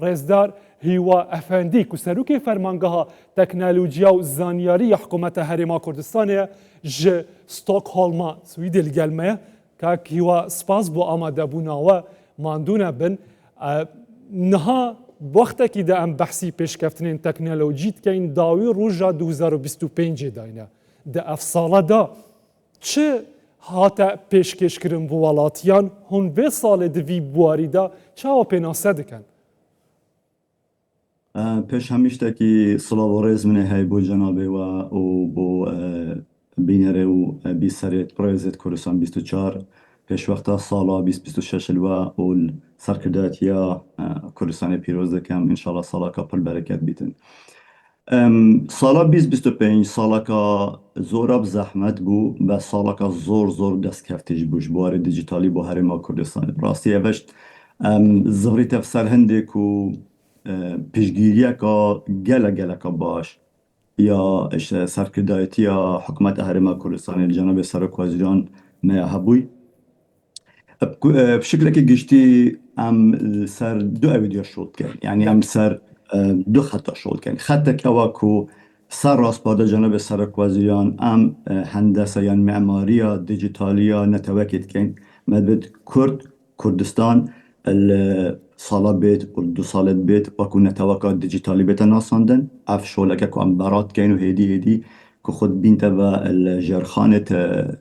رزدار هیوا افندی که سروک فرمانگاه تکنولوژیا و زانیاری حکومت هرما کردستانه ج ستوکهولم سوید الگلمه که هیوا سپاس بو آماده بونا و ماندونه بن نها وقتی که ده ام بحثی پیشکفتنین تکنولوژیت که این داوی روژا 2025 داینه ده افساله دا چه هاتا پیشکش کرن بو ولاتیان هون به سال دوی بواری دا چه ها پیناسه دکن؟ پیش همیشته که صلاح و رز منه های بو جنابه و بو بینره و بی سریت پرویزت کردستان 24 پیش وقتا سالا 2026 الوا و سرکردات یا کردستان پیروز دکم انشالله سالا که پل برکت بیتن. سالا 2025 سالا که زوراب زحمت بو و سالا که زور دست کفتش بوش بوار دیجیتالی بو هرما کردستان راستی اوشت زوری تفسر هنده که پیشگیریه که گله که باش یا سرکردایتی یا حکومت هرما کردستان جناب سرک وزیران ما هبوی بشکل که گشتی سر دو ویدیو شد کرد یعنی سر دو خطا شد کرد خطا که واکو سر راست باده جناب سرک وزیران هندسه یا معماری دیجیتالی نتوکید کن مدبت کردستان سالا بیت و 2 سالت بیت واکو نتوکا دیجیتالی بیت ناساندن اف شولکه که برات کن و هیدی که خود بینت و الجرخانت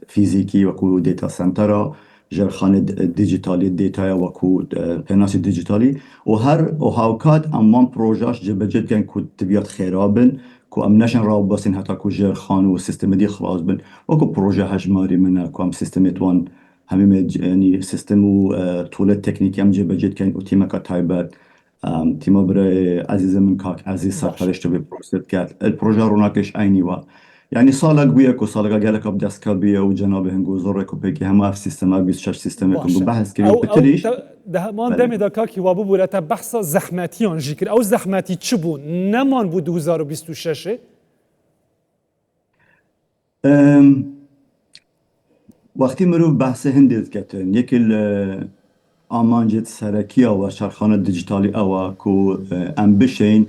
فیزیکی واکو دیتا سنتر جرخانه دیجیتالی دیتا وکو پناسی دیجیتالی و هر هاوکات امان پروژاش جبجت کن که تبیات خرابن که ام نشن راب بسین حتی که جرخان و سیستم دی خلاص بن وکو پروژه هجماری منه که ام سیستم توان همه یعنی سیستم و طول تکنیکی ام جبجت کن و تیمه که تایبت تیمه برای عزیز من کاک عزیز سرپرشت به پروسیت کرد الپروژه روناکش اینی و يعني صالق بيك وصالق قالك بدس كابيه وجنابه هنقول زورك وبيكي هم في سيستم 26 سيستم يكون بحث كبير بتريش ده مان دمی دکاکی وابو بوده تا بحث زحمتیان جیکر او زحمتی چی بون نمان بود 2026 وقتی مرو بحث هندید کتن یکی آمانجت سرکیه و شرخانه دیجیتالی اوا کو ام بشین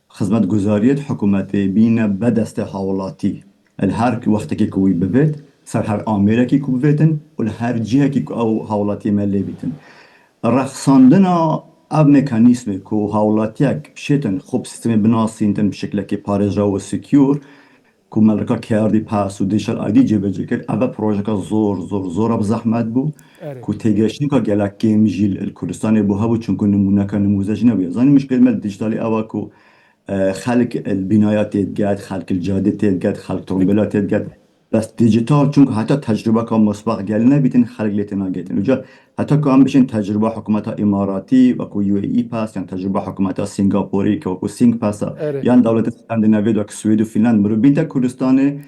خدمت گزاریت حکومتی بین بدست حوالاتی هر وقتی که کوی ببید سر هر آمیره که کوی ببیدن و هر جهه که او حوالاتی ملی بیتن رخصاندنا اب مکانیسم که حوالاتی شیتن خوب سیستم بناسینتن بشکل که پارجا و سکیور که ملکا کردی پاس و دیشل آیدی جبه کرد اول پروژه که زور اب زحمت بود که تیگشنی که گلک گیم جیل کردستان بو هبو چون که نمونه که نموزش نبید زنی مشکل مل دیجیتالی اوا که خلق البنايات يتقاد خلق الجادة يتقاد خلق ترمبلات يتقاد بس ديجيتال چون حتى تجربة كان مسبق قالنا بيتن خلق ليتنا قيتن وجا حتى كان بيشن تجربة حكومة إماراتي وكو يو اي باس يعني تجربة حكومة سنغافوري كوكو سينغ باس يعني دولة اسكندنافيا وك السويد وفنلند مرو بيتا كردستان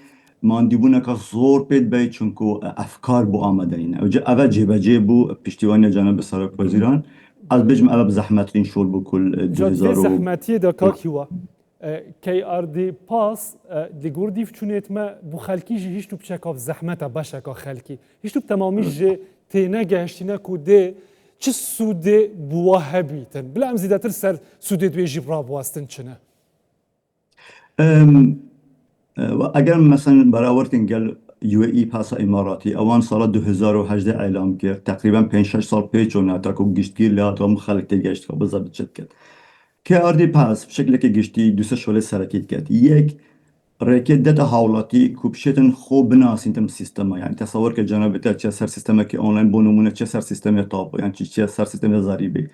مانديبونا كزور بيت بيت چونكو افكار بو آمدنين وجا اول جيبه بو پشتیوانی جناب سرک وزیران از بجم اول زحمت این شول بکل 2000 زحمتی دکاکی و کی آردی پاس دیگوردیف چونیت ما بو خلکی جی هیچ تو بچکاف زحمت باشه که خلکی هیچ تو تمامی جی تینه گهشتینه کده چه سوده بواه بیتن بلا ام زیدتر سر سوده دوی جبرا بواستن چنه اگر مثلا براورتن گل یو ای پاس اماراتی اوان سال 2018 اعلام کرد تقریبا 5 6 سال پیش اون تا کو گشتگیر لات و مخالفت گشت که بزرگ چت کرد که آردی پاس شکلی که گشتی دوست شوله سرکیت کرد یک رکت دتا حوالاتی کوبشتن خوب بناس انتم سیستم یعنی تصور که جناب تا چه سر سیستم که آنلاین بونمونه چه سر سیستم تاپ یعنی چه سر سیستم ضریبی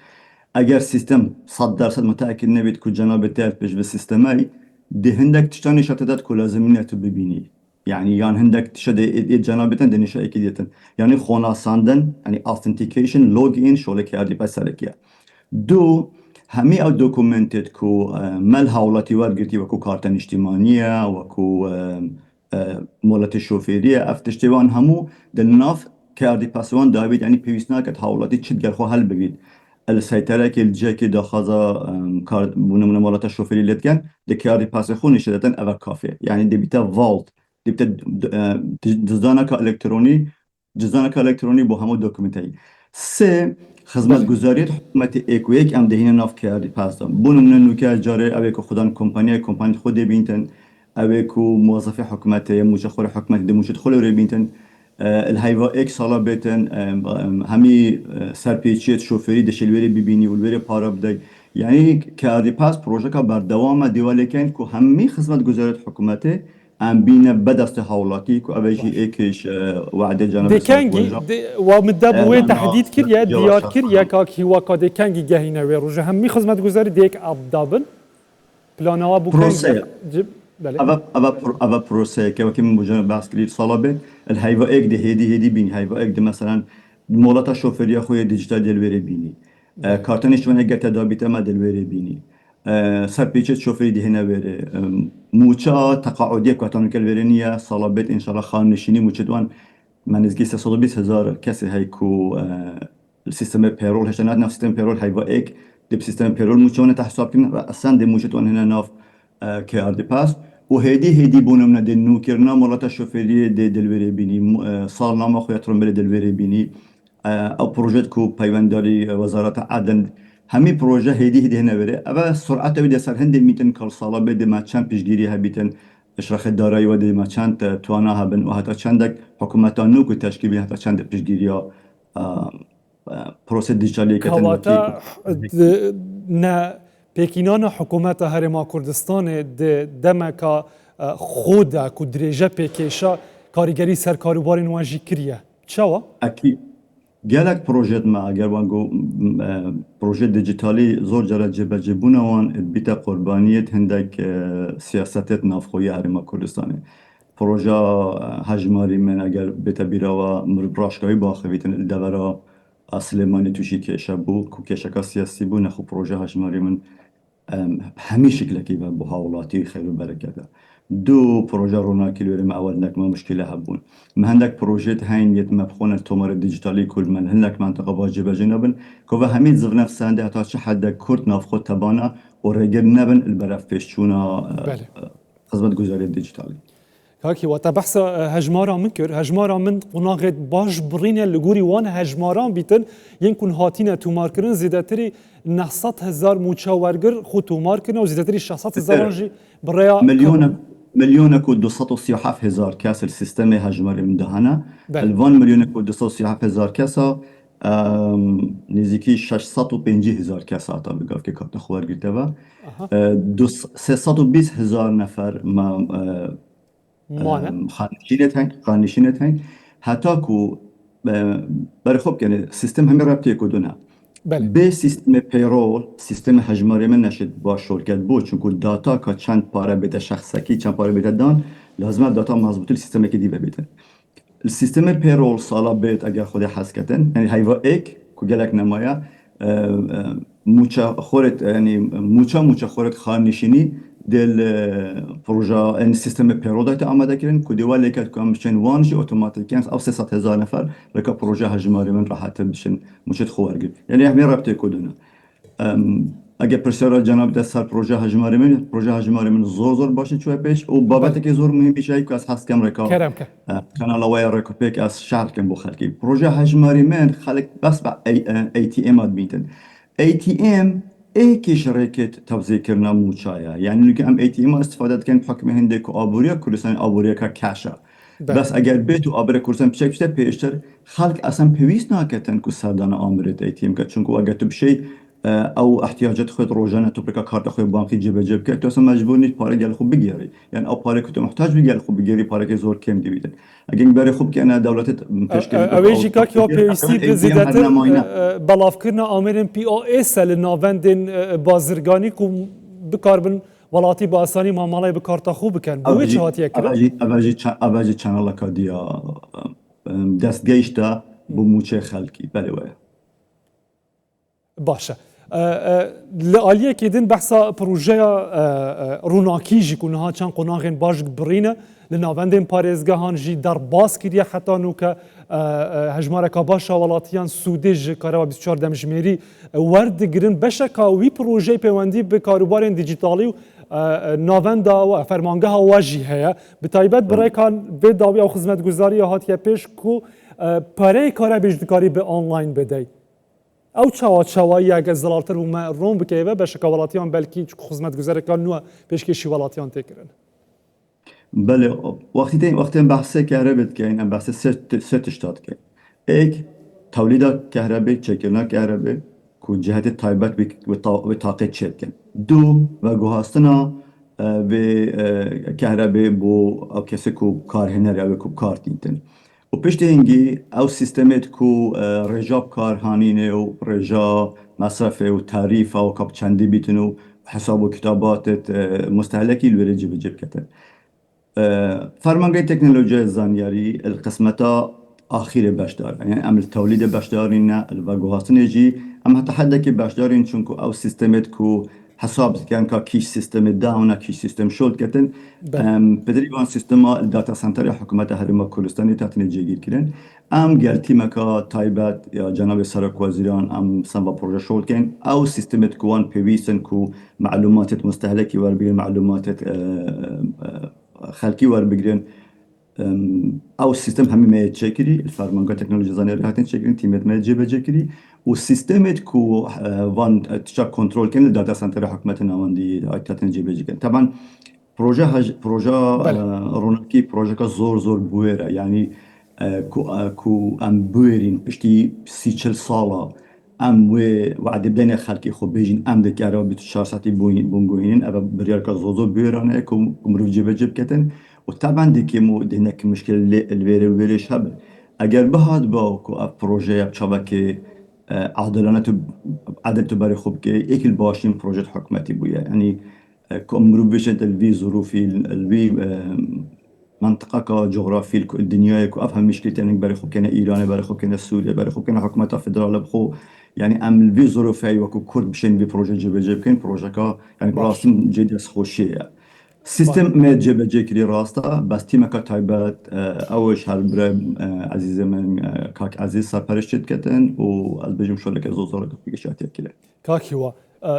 اگر سیستم 100% متأکد نبید که جناب تا پیش به سیستمی ده هندک تشتانی شتدت که لازم تو ببینی يعني هندك تشد جنابتن دنيشا اكيديتن يعني خوناساندن يعني authentication login شغل كاردي بسالكيا دو همي او دوكومنتد كو مال هاولاتي ورقتي وكو كارتن اجتماعية وكو مولات الشوفيرية افتشتوان همو دلناف كاردي باسوان دايبيد يعني بيوسنا كت هاولاتي تشد قال خو هل بقيد السيطرة كي الجاكي داخازا كارد بونمنا مولات الشوفيري اللي كان دي كاردي باس خو نشدتن اوا كافي يعني دي بيتا فولت دي بتا جزدانك الكتروني با همو دوكومنتي سه خدمت گزاریت حکومت اکویک ام دهین ناف کردی پس دام بونم نوکه جاره اوه که خودان کمپانی خود بینتن اوه که موظف حکومت مشخور حکومت دموشت خلو ری بینتن الهیوا ایک سالا بیتن همی سرپیچیت شوفری دشلوری ببینی ولوری پارا بدی یعنی کردی پس پروژه که بردوام دیواله کن که همی خدمت گزاریت حکومت ام بینه بدست حولاتی که اوهی ایکش وعده جانب دکنگی و مدبوی تحدید کرد دیار کرد که هوا دکنگی جهینه و روزه همی خدمت گزاری دیک ابدابن پلانوا بکنگ اوا پروسه که وقتی من بجان بحث کردید سالا به الهیوا ایک ده هدی بین هیوا ایک ده مثلا مولات شوفری خوی دیجیتال دلوری بینی کارتنش من اگر تدابیت ما دلوری بینی سرپیچت شوفری ده نوره موچا تقاعدی کاتون کلورینیا سالا بیت انشالله خان نشینی موچدوان من نزدیک 320,000 کسی هیکو السيستم بيرول هشتنات نفس سيستم بيرول هيبقى ايك دي بسيستم بيرول موچونه تحساب كنا اصلا دي موچتون هنا ناف كي ار دي باس وهيدي بونمنا دي نوكرنا مرات الشوفيري دي دلويري بيني صار ما خو يترم بل دلويري بيني او بروجيت كو بايوانداري وزارة عدن همي بروجه هيدي هنا بره اما سرعت بده سر هند ميتن كل صاله بده ما چند پیشگیری هبیتن اشراخ دارایی و دی ما چند توانا هبن و حتی چندک حکومتان نو که تشکیل حتی چند پیشگیری ها پروسه دیجیتالی که کواتا نه پیکینان حکومت هرما کردستان دمکا خود کو درجه پیکیشا کارگری سر کاروبار نواجی کریه چوا؟ اکی گلک پروژه ما اگر وانگو پروژه دیجیتالی زور جرا جبونه وان بیت قربانیت هندک سیاستت نافخوی هرما کردستانه پروژه هجماری من اگر بیت بیرا و مربراشکایی باخویتن الدورا سلیمانی توشی کشه بو کو کشکا سیاسی بو نخو پروژه هجماری من همین شکل که با حوالاتی خیر و برکته دو پروژه روناکی لوری ما اول نک ما مشکل هبون ما هندک پروژه هاین یت مبخون التومر دیجیتالی کل من هندک منطقه واجب جنبن که همین زغ نفس عنده حتی چه حد کرد نافخود تبانا و رجل نبن البرف پیشونا خدمت گزاری دیجیتالی هاكي وقتا بحث هجمارا منكر هجمارا من قناغت باش برينة لغوري وان هجماران بيتن ينكن هاتينا تومار كرن زيداتري 900,000 موچاورگر خو تومار كرن و زيداتري 600,000 جي بريا مليون كو 237,000 كاس السيستم هجماري من دهانا الوان مليون كو 237,000 كاسا نزيكي 650,000 كاس آتا بقاف که کارت خوارگر تبا 320,000 نفر ما خانشینت هنگ حتی که برای خوب کنه سیستم همه رابطه کدونه به سیستم پیرول سیستم هجماری من نشد با شرکت بود چون که داتا که چند پاره بده شخصکی چند پاره بده دان لازمه داتا مضبوطی سیستم که دیبه بیتن سیستم پیرول سالا بیت اگر خود حس کتن یعنی هیوا ایک که گلک نمایه موچا خورت یعنی موچا خورت خانشینی دل پروژه این سیستم پیرودایت آماده کردن که دیوار لیکت که میشن وانجی اتوماتیکاً او 300,000 نفر لکه پروژه هجماری من راحت بشن مشت خوارگی یعنی همین رابطه کدونه اگه پرسیار جناب دست سر پروژه هجماری من زور باشه چوه پیش و بابت که زور مهم بیشه که از هست کم رکا کانال وای رکا پیک از شهر کم بخلکی پروژه هجماری من خلق بس با ATM ادمیتن ATM ایک شرکت توزیع کردن موچایا یعنی که ام ATM استفاده کردن بحکم هنده که آبوریا کردستان آبوریا که کاشه بس اگر بیت و آبوریا کردستان بشه پیشتر خلق اصلا پیوست نکردن که سردان آمرت ATM که چون که اگر تو بشه او احتیاجات خود روزانه تو برای کارت خود بانکی جیب کرد تو اصلا مجبور نیست پاره گل خوب بگیری یعنی او پاره که تو محتاج بگیری خوب بگیری پاره که زور کم دیویدن اگر برای خوب که انا دولت پیشکش اویجی که کیا پیوستی بزیدتر بلاف کردن آمرن POS لناوندن بازرگانی که بکاربن ولاتی با آسانی معامله به کارت خوب بکن بوی چه هاتیه کرد؟ اویجی چنالا کدیا دستگیش دا بموچه خلکی بله وای باشه لعالیه که دین بحثا پروژه روناکی جی کنها چند قناغین باش برینه لناوندین پارێزگەهان جی در باز کریه حتی نو که هجمارکا باشا ولاتیان سوده جی کاروا 24 دمجمێری وەردەگرن بەشێکا وی پروژه پەیوەندی بە کاروبارên دیجیتالی و ناوندا فەرمانگەها وا جی هەیە بە تایبەت بڕێکان بێ داوی ئەو خزمەتگوزاریە هاتیە پێش کو پارەی کارە بێژدکاری بە ئۆنلاین بدەیت ئەو چاوەچاوایی ئەگە زەڵالتر بوومە ڕۆم بکەوە بەشەکە وڵاتیان بەلکی خزمەت گوزارەکان نووە پێشکەشی وڵاتیان تێکردن. بله وقتی بحث كهرباء كاين ام بحث ست اشتات كاين ايك توليد كهرباء تشكيلنا كهرباء كو جهة تايبات بطاقة تشيت كاين دو وجوهاستنا بكهرباء بو او كسي كو كار هنري او كو كار تينتن وبشتي هنجي او سيستمات كو رجاب كار هانينه و رجا مصرفه و تعريفه و كاب چندي بيتنو حساب وكتابات مستهلكي الوريجي بجيب كتن فرمانگه تکنولوژی زانیاری القسمتا آخر باشدار يعني عمل تولید باشدارین الواجهاستن جی اما حتی حدا که باشدارین چون کو او سیستمت کو حساب كان كا كيش سيستم داون كيش سيستم شولد كتن بدريبان سيستم الداتا سنتر حكومة هرم كردستان تاتني جيجير كرن ام قالتي مكا تايبات يا جناب سرك وزيران ام سنبا بروجا شولد كين او سيستمت كوان بيويسن كو معلومات مستهلكي وربين معلومات خلقي وربين او السيستم همي ما يتشكري الفارمانجا تكنولوجيا زانيري هاتين تشكري تيمت ما يجيب جكري والسيستمت كو وان تشاك كنترول كان الداتا سنتر حكومتنا وان دي هاتين جيب جكري طبعا بروجا رونكي بروجا زور بويرة يعني كو ام بويرين بشتي سيتشل صالة ام وعد بدنا خلقي خو بيجين ام دكارو بتشار ساعتي بونغوين ابا بريار زور بويرة كو مروف جيب كتن وطبعا ديكي مو هناك مشكلة الويري شاب اگر بهاد باوكو اف بروجي بشبكة عدل تباري خوب كي ايكل باشين بروجيت حكومتي بويا يعني كمرو بيشت الفي ظروفي الفي منطقة جغرافية الدنيا كو افهم مشكلة يعني بري خوب كان ايران بري خوب كان سوريا بري خوب كان حكومة فدرال بخو يعني ام الفي ظروفي وكو كرد بشين ببروجي جيب كين بروجيكا يعني براسم جدي خوشية سيستم ما جيب جيكري راستا بس تيمكا تايبات اوش هالبرا عزيز من كاك عزيز سرپرشت كتن و از بجم شو لك زوزار بيشاتي كده كاكيوا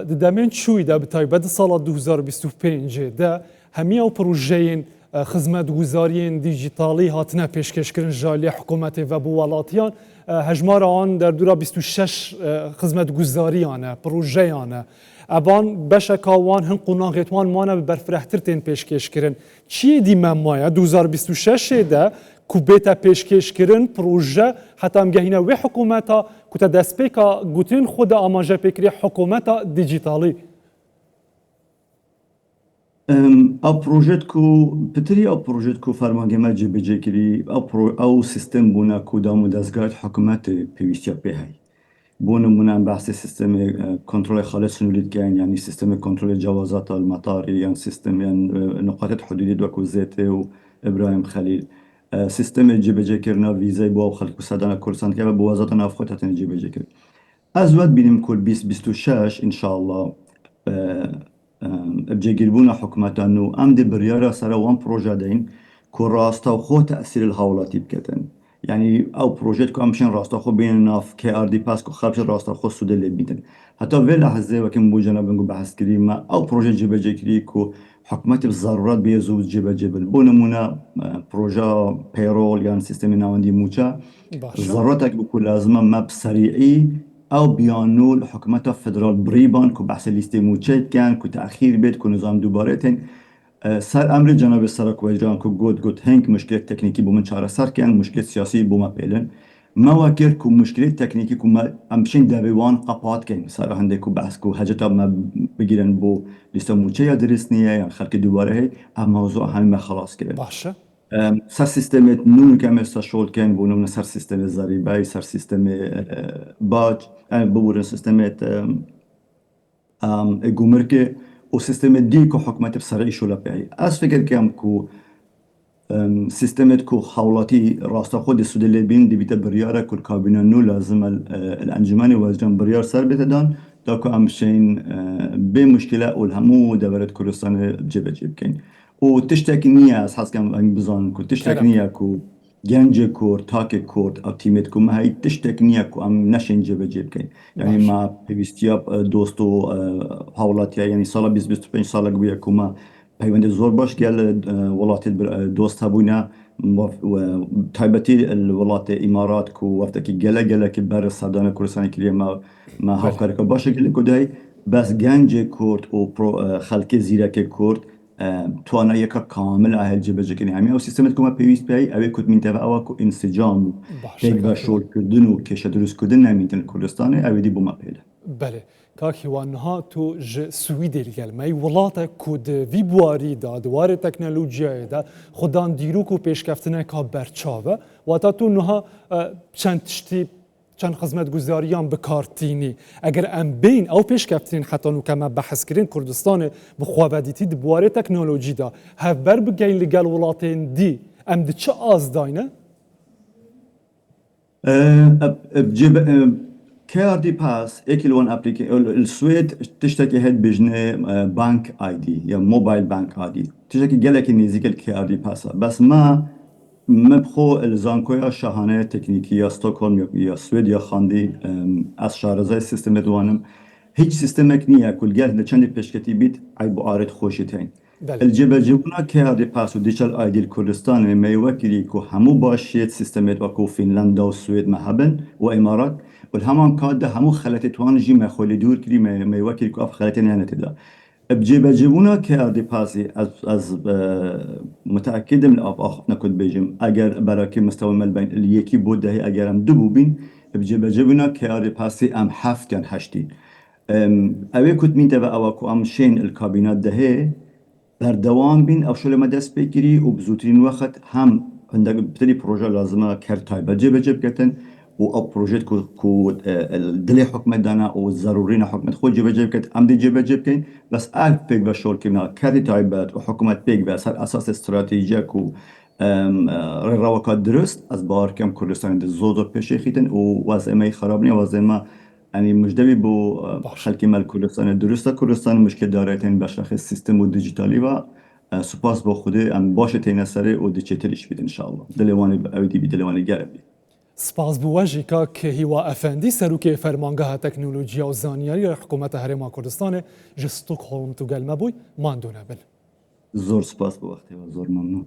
دامين شوي دا بتايبات سال 2025 دا هميا بروجين خدمات گوزارین دیجیتالی هاتنه پیشکش کردن جالی حکومت و بوالاتیان هجمار آن در دورا 26 خدمات گوزاریانه پروژه‌یانه ابان بشکاوان هن قناغتوان مانه به برفرهتر تین پیشکش کردن چی دیمه مایه 2026 ده کو بیتا پیشکش کردن پروژه حتی هم گهینه و حکومتا کتا دست پیکا گوتین خود آماجه پیکری حکومتا دیجیتالی او پروژت کو پتری او پروژت کو فرمانگه ما جی بجی کری او سیستم بونا کو دامو دستگاه حکومت پیوستیا به هی بونا منا بحث سیستم کنترل خالص نولید کن یعنی سیستم کنترل جوازات المطاری یعنی سیستم یعنی نقاط حدودی دو کو زیته و ابراهیم خلیل سیستم جی بجی کرنا ویزای با خلق صدان کورسان که با وزارت نافخت تن جی بجی کرد از وقت بینیم کل 2026 ان شاء الله بجيبونا حكومة انه ام دي بريارة سرا وان بروجا دين كو راستا وخو تأثير الهولاتي بكتن يعني او بروجيت كو امشين راستا خو بين ناف كي ار دي باس كو خارج راستا خو سودة اللي بيتن حتى فيلا حزي وكم بوجانا بنقو بحث كريما او بروجيت جيبا جيكري كو حكومتي بالضرورات بيزوز جيبا جيبل بونمونا بروجا بيرول يعني سيستم ناوندي موچا ضرورتك بكل لازمة ما بسريعي او بيانو الحكومة فدرال بريبان كو بحث ليستي موچيت كان كو تأخير بيت كو نظام دوبارتين سر امر جناب سرک وزیران کو گوت هنگ مشکل تکنیکی بومن چاره سر کن مشکل سیاسی بوما پیلن ما وکر کو مشکل تکنیکی کو ما امشین دویوان قپات کن سر هنده کو بحث کو حاجتا ما بگیرن بو لیست موچه یا درسنیه یا خلق دوباره هی اما موضوع همه خلاص کرد باشه سر سیستم نون کم شغل کن بونم سر سیستم ضریبه سر سیستم باج ببورن سیستم گمرک و سیستم دی کو حکومت بسرعی شو لپی از فکر کم کو سیستمت کو حوالاتی راستا خود سود لبین دی بیت بریاره کل کابینه نو لازم الانجمن وزجان بریار سر بتدان تا کو امشین به مشکله اول همو دورت کردستان جیب کن و تشتک نیه از حس کم بزن کو تشتک نیه کو گنج کورد تاک کورد او تیمت کو ما هی تشتک نیه کو ام نشین جیب کن یعنی ما پیوستیا دوستو حوالاتیا یعنی سال 20-25 سال گویا کو ما پیوند زور باش گل ولات دوست هبونا و تایبەتی وڵاتی ئیمارات و وەفتێکی گەلە بەر سەردانە کوردستانی کردێ ما هاوکارەکە باشە لە کۆدای بەس گەنجێ کورد و خەڵکی زیرەکێ کورد تواناییەکە کامل ئاهل جێبەجێکردنی هەمی ئەو سیستەمێت کۆمە پێویست پێی ئەوەی کوتمینتەوە ئەوە و ئینسجام و پێک بە شۆڕکردن و کێشە دروستکردن نامینتن کوردستانی ئەوێ دی بوومە پێدا بله کاکی وانها تو ج سویدل گلمه ولاتا کود وی بواری دا دوار تکنولوژیا دا خودان دیروک و پیشکفتنه کا برچاوه و تا تو نها چند تشتی چند خدمت گزاریان بکارتینی اگر ام بین او پیشکفتین حتی نو کما بحث کردن کردستان بخوابدیتی دوار تکنولوژی دا هفبر بگین لگل ولاتین دی ام دی چه آز داینه؟ KRD Pass اكل السويد تشتكي هاد بجنة بانك اي دي يا موبايل بانك اي دي تشتكي قالك نيزيك الكي ار دي باس بس ما بخو الزانكويا شاهانه تكنيكيه ستوكهولم يا سويد يا خاندي از شارزای سیستم دوانم هیچ سیستمک نیه کل گل لچندی پیشکتی بیت عیب و عارض خوشیتین الجبنا که هر پاس و دیجیتال آیدی کردستان میوکری کو همو باشید سیستمت و کو فنلندا و سوئد محبن و امارات و همان کاده همو خلات توان جی مخولی دور کری میوکری کو اف خلات نه نتیدا بجبنا که هر پاسی از متأكد من آخر نکود بیجم اگر برای مستوى مل بین الیکی بود دهی اگر هم دو بین بجبنا که هر پاسی ام هفت یا هشتی اوه کد مين تبع اوكو ام شين الكابينات دهي بردوام بين او شو لما دست بكري وبزوترين وقت هم عندك بتلي بروجه لازمه كرتاي بجيب كتن او بروجيت كو الدلي حكمه دانا او ضرورينا حكمه خود جيب كت ام دي جيب كين بس اك بيك بشول كنا كرتاي بات وحكومه بيك بس اساس استراتيجيك و روكات درست از بار كم كردستان زودو بشيخيتن ووازمه خرابني وازمه يعني مجدبي بو خلقي مال كردستان درسته كردستان مشكل دارتين بشرخ السيستم والديجيتالي و سپاس با خوده ام باشه تینه سره و دیچترش بید انشاءالله دلوانی اودی بی دلوانی گرب بید سپاس بواجی که هیوا افندی سروک فرمانگاه تکنولوژیا و زانیاری حکومت هرما کردستان جستوک هولم تو گلمه بوی ماندونه بل زور سپاس با وقتی و زور ممنون